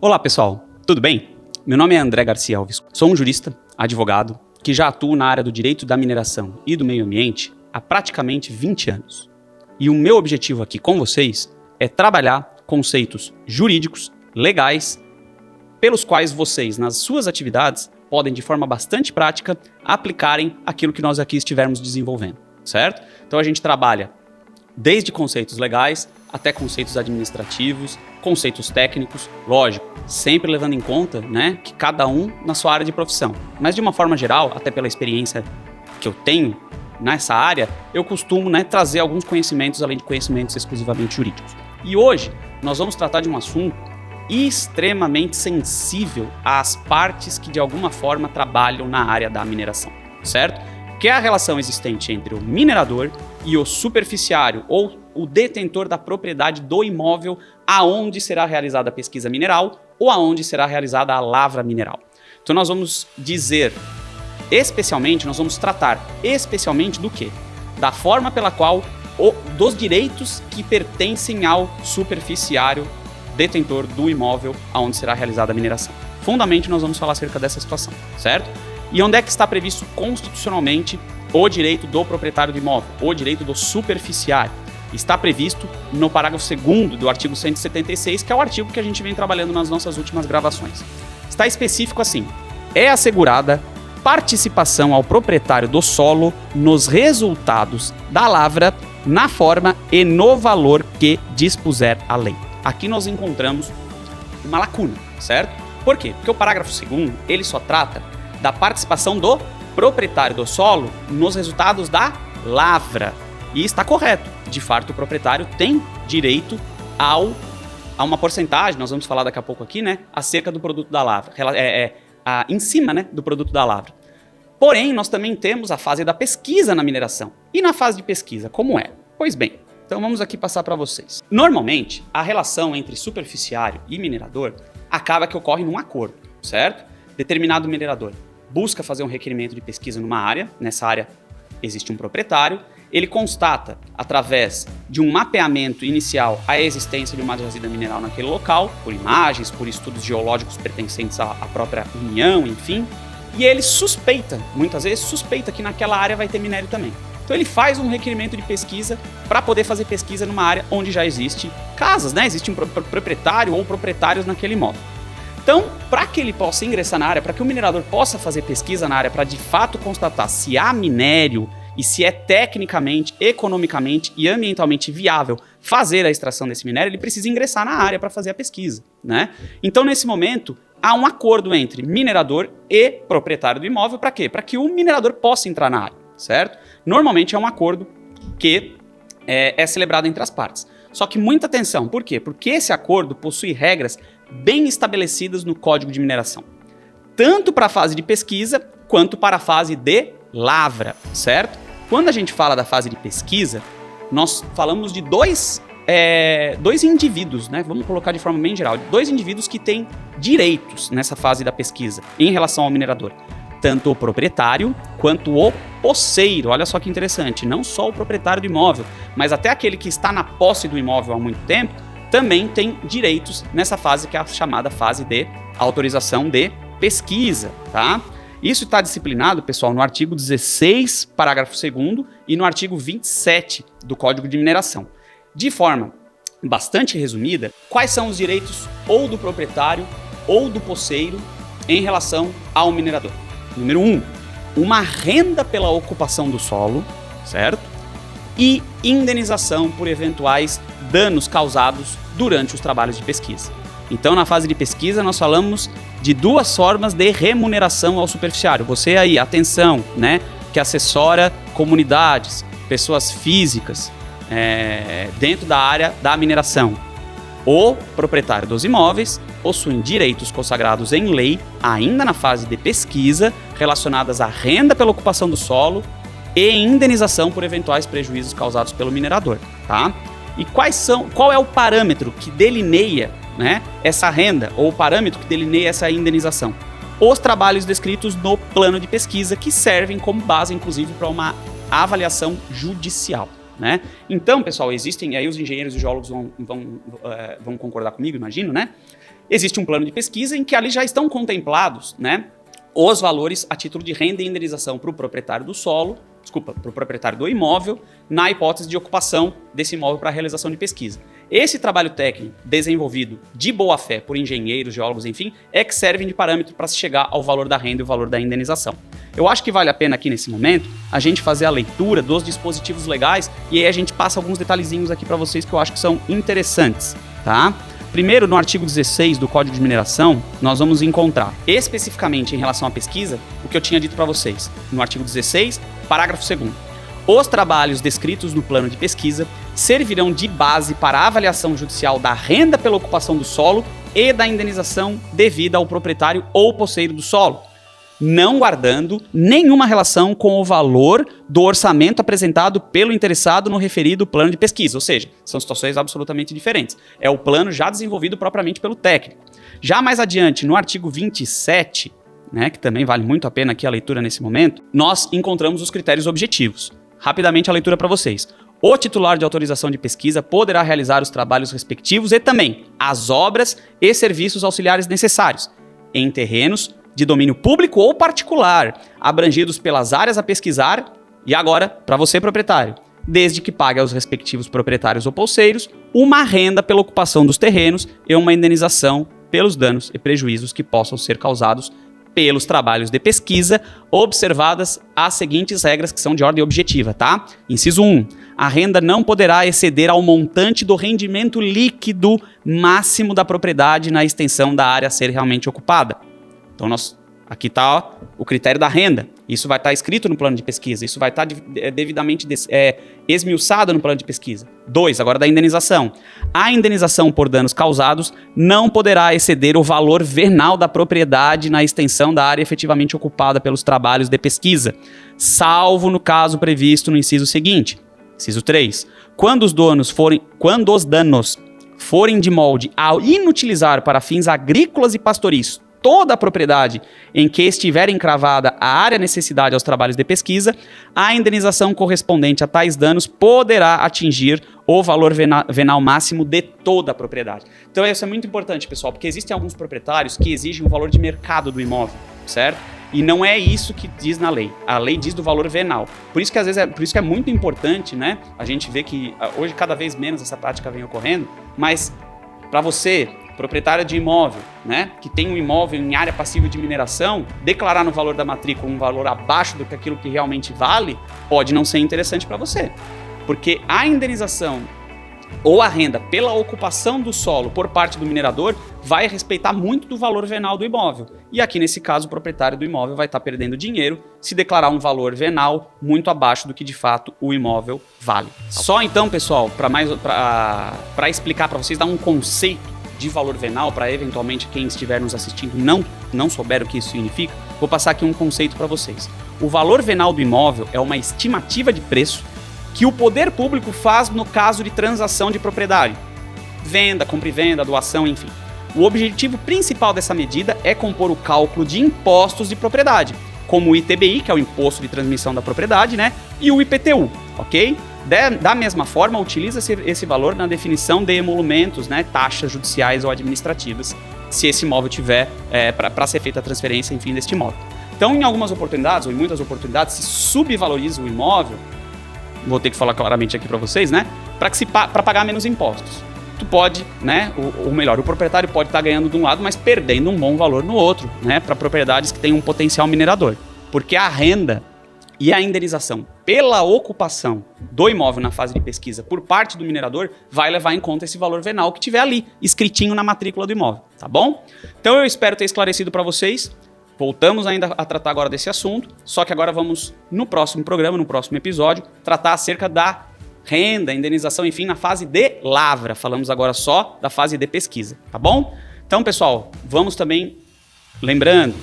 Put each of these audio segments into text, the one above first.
Olá pessoal, tudo bem? Meu nome é André Garcia Alves, sou um jurista, advogado, que já atuo na área do direito da mineração e do meio ambiente há praticamente 20 anos. E o meu objetivo aqui com vocês é trabalhar conceitos jurídicos, legais, pelos quais vocês, nas suas atividades, podem de forma bastante prática aplicarem aquilo que nós aqui estivermos desenvolvendo, certo? Então a gente trabalha desde conceitos legais até conceitos administrativos, conceitos técnicos, lógico, sempre levando em conta, né, que cada um na sua área de profissão. Mas de uma forma geral, até pela experiência que eu tenho nessa área, eu costumo, né, trazer alguns conhecimentos além de conhecimentos exclusivamente jurídicos. E hoje nós vamos tratar de um assunto extremamente sensível às partes que de alguma forma trabalham na área da mineração, certo? Que é a relação existente entre o minerador e o superficiário ou o detentor da propriedade do imóvel aonde será realizada a pesquisa mineral ou aonde será realizada a lavra mineral. Então nós vamos dizer especialmente, nós vamos tratar especialmente do quê? Da forma pela qual, dos direitos que pertencem ao superficiário detentor do imóvel aonde será realizada a mineração. Fundamentalmente nós vamos falar acerca dessa situação, certo? E onde é que está previsto constitucionalmente o direito do proprietário do imóvel, o direito do superficiário? Está previsto no parágrafo 2º do artigo 176, que é o artigo que a gente vem trabalhando nas nossas últimas gravações. Está específico assim: é assegurada participação ao proprietário do solo nos resultados da lavra na forma e no valor que dispuser a lei. Aqui nós encontramos uma lacuna, certo? Por quê? Porque o parágrafo 2º, ele só trata da participação do proprietário do solo nos resultados da lavra. E está correto. De fato, o proprietário tem direito a uma porcentagem, nós vamos falar daqui a pouco aqui, né, acerca do produto da lavra, em cima, né, do produto da lavra. Porém, nós também temos a fase da pesquisa na mineração. E na fase de pesquisa, como é? Pois bem, então vamos aqui passar para vocês. Normalmente, a relação entre superficiário e minerador acaba que ocorre num acordo, certo? Determinado minerador busca fazer um requerimento de pesquisa numa área, nessa área existe um proprietário, ele constata, através de um mapeamento inicial, a existência de uma jazida mineral naquele local, por imagens, por estudos geológicos pertencentes à própria União, enfim, e ele suspeita, muitas vezes suspeita que naquela área vai ter minério também. Então ele faz um requerimento de pesquisa para poder fazer pesquisa numa área onde já existe casas, né? Existe um proprietário ou proprietários naquele imóvel. Então, para que ele possa ingressar na área, para que o minerador possa fazer pesquisa na área para de fato constatar se há minério e se é tecnicamente, economicamente e ambientalmente viável fazer a extração desse minério, ele precisa ingressar na área para fazer a pesquisa, né? Então, nesse momento, há um acordo entre minerador e proprietário do imóvel. Para quê? Para que o minerador possa entrar na área, certo? Normalmente é um acordo que é celebrado entre as partes. Só que muita atenção, por quê? Porque esse acordo possui regras bem estabelecidas no Código de Mineração, tanto para a fase de pesquisa quanto para a fase de lavra, certo? Quando a gente fala da fase de pesquisa, nós falamos de dois indivíduos, né? Vamos colocar de forma bem geral, dois indivíduos que têm direitos nessa fase da pesquisa em relação ao minerador. Tanto o proprietário quanto o posseiro. Olha só que interessante, não só o proprietário do imóvel, mas até aquele que está na posse do imóvel há muito tempo, também tem direitos nessa fase que é a chamada fase de autorização de pesquisa, tá? Isso está disciplinado, pessoal, no artigo 16, parágrafo 2º e no artigo 27 do Código de Mineração. De forma bastante resumida, quais são os direitos ou do proprietário ou do posseiro em relação ao minerador? Número 1, uma renda pela ocupação do solo, certo? E indenização por eventuais danos causados durante os trabalhos de pesquisa. Então, na fase de pesquisa, nós falamos de duas formas de remuneração ao superficiário. Você aí, atenção, né, que assessora comunidades, pessoas físicas dentro da área da mineração. O proprietário dos imóveis possui direitos consagrados em lei, ainda na fase de pesquisa, relacionadas à renda pela ocupação do solo e indenização por eventuais prejuízos causados pelo minerador, tá? E qual é o parâmetro que delineia, né, essa renda, ou o parâmetro que delineia essa indenização? Os trabalhos descritos no plano de pesquisa, que servem como base, inclusive, para uma avaliação judicial, né? Então, pessoal, existem, aí os engenheiros e geólogos vão concordar comigo, imagino, né? existe um plano de pesquisa em que ali já estão contemplados, né, os valores a título de renda e indenização para o proprietário do solo, para o proprietário do imóvel, na hipótese de ocupação desse imóvel para a realização de pesquisa. Esse trabalho técnico desenvolvido de boa fé por engenheiros, geólogos, enfim, é que servem de parâmetro para se chegar ao valor da renda e o valor da indenização. Eu acho que vale a pena aqui nesse momento a gente fazer a leitura dos dispositivos legais e aí a gente passa alguns detalhezinhos aqui para vocês que eu acho que são interessantes, tá? Primeiro, no artigo 16 do Código de Mineração, nós vamos encontrar especificamente em relação à pesquisa o que eu tinha dito para vocês. No artigo 16, parágrafo 2º. Os trabalhos descritos no plano de pesquisa servirão de base para a avaliação judicial da renda pela ocupação do solo e da indenização devida ao proprietário ou posseiro do solo, não guardando nenhuma relação com o valor do orçamento apresentado pelo interessado no referido plano de pesquisa. Ou seja, são situações absolutamente diferentes. É o plano já desenvolvido propriamente pelo técnico. Já mais adiante, no artigo 27, né, que também vale muito a pena aqui a leitura nesse momento, nós encontramos os critérios objetivos. Rapidamente a leitura para vocês. O titular de autorização de pesquisa poderá realizar os trabalhos respectivos e também as obras e serviços auxiliares necessários em terrenos de domínio público ou particular, abrangidos pelas áreas a pesquisar, e agora, para você proprietário, desde que pague aos respectivos proprietários ou posseiros uma renda pela ocupação dos terrenos e uma indenização pelos danos e prejuízos que possam ser causados pelos trabalhos de pesquisa, observadas as seguintes regras que são de ordem objetiva, tá? Inciso 1. A renda não poderá exceder ao montante do rendimento líquido máximo da propriedade na extensão da área a ser realmente ocupada. Então, aqui está o critério da renda. Isso vai estar escrito no plano de pesquisa. Isso vai estar devidamente esmiuçado no plano de pesquisa. 2. Agora da indenização. A indenização por danos causados não poderá exceder o valor venal da propriedade na extensão da área efetivamente ocupada pelos trabalhos de pesquisa, salvo no caso previsto no inciso seguinte. Inciso 3. Quando os danos forem de molde a inutilizar para fins agrícolas e pastoris toda a propriedade em que estiver encravada a área necessidade aos trabalhos de pesquisa, a indenização correspondente a tais danos poderá atingir o valor venal máximo de toda a propriedade. Então isso é muito importante, pessoal, porque existem alguns proprietários que exigem o valor de mercado do imóvel, certo? E não é isso que diz na lei. A lei diz do valor venal. Por isso que às vezes por isso que é muito importante, né? A gente vê que hoje cada vez menos essa prática vem ocorrendo, mas para você, proprietário de imóvel, né, que tem um imóvel em área passível de mineração, declarar no valor da matrícula um valor abaixo do que aquilo que realmente vale, pode não ser interessante para você. Porque a indenização ou a renda pela ocupação do solo por parte do minerador vai respeitar muito do valor venal do imóvel. E aqui, nesse caso, o proprietário do imóvel vai estar perdendo dinheiro se declarar um valor venal muito abaixo do que, de fato, o imóvel vale. Só então, pessoal, para explicar para vocês, dar um conceito de valor venal, para eventualmente quem estiver nos assistindo não souber o que isso significa, vou passar aqui um conceito para vocês. O valor venal do imóvel é uma estimativa de preço que o poder público faz no caso de transação de propriedade. Venda, compra e venda, doação, enfim. O objetivo principal dessa medida é compor o cálculo de impostos de propriedade, como o ITBI, que é o Imposto de Transmissão da Propriedade, né? E o IPTU, ok? Da mesma forma, utiliza-se esse valor na definição de emolumentos, né? Taxas judiciais ou administrativas, se esse imóvel tiver para ser feita a transferência, enfim, deste imóvel. Então, em algumas oportunidades, ou em muitas oportunidades, se subvaloriza o imóvel, vou ter que falar claramente aqui para vocês, né? Para pagar menos impostos. Tu pode, né? Ou melhor, o proprietário pode estar ganhando de um lado, mas perdendo um bom valor no outro, né? Para propriedades que têm um potencial minerador. Porque a renda e a indenização pela ocupação do imóvel na fase de pesquisa por parte do minerador vai levar em conta esse valor venal que tiver ali, escritinho na matrícula do imóvel, tá bom? Então eu espero ter esclarecido para vocês. Voltamos ainda a tratar agora desse assunto, só que agora vamos, no próximo programa, no próximo episódio, tratar acerca da renda, indenização, enfim, na fase de lavra. Falamos agora só da fase de pesquisa, tá bom? Então, pessoal, vamos também, lembrando,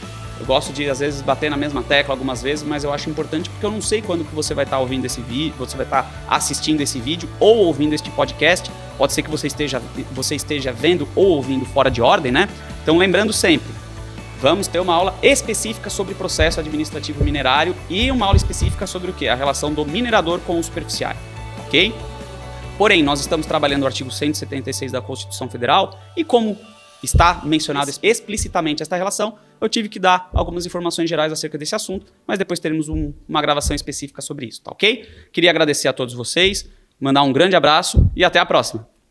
eu gosto de, às vezes, bater na mesma tecla algumas vezes, mas eu acho importante porque eu não sei quando que você vai estar ouvindo esse vídeo, você vai estar assistindo esse vídeo ou ouvindo este podcast. Pode ser que você esteja vendo ou ouvindo fora de ordem, né? Então, lembrando sempre, vamos ter uma aula específica sobre processo administrativo minerário e uma aula específica sobre o quê? A relação do minerador com o superficiário, ok? Porém, nós estamos trabalhando o artigo 176 da Constituição Federal e como está mencionado explicitamente esta relação, eu tive que dar algumas informações gerais acerca desse assunto, mas depois teremos uma gravação específica sobre isso, tá ok? Queria agradecer a todos vocês, mandar um grande abraço e até a próxima.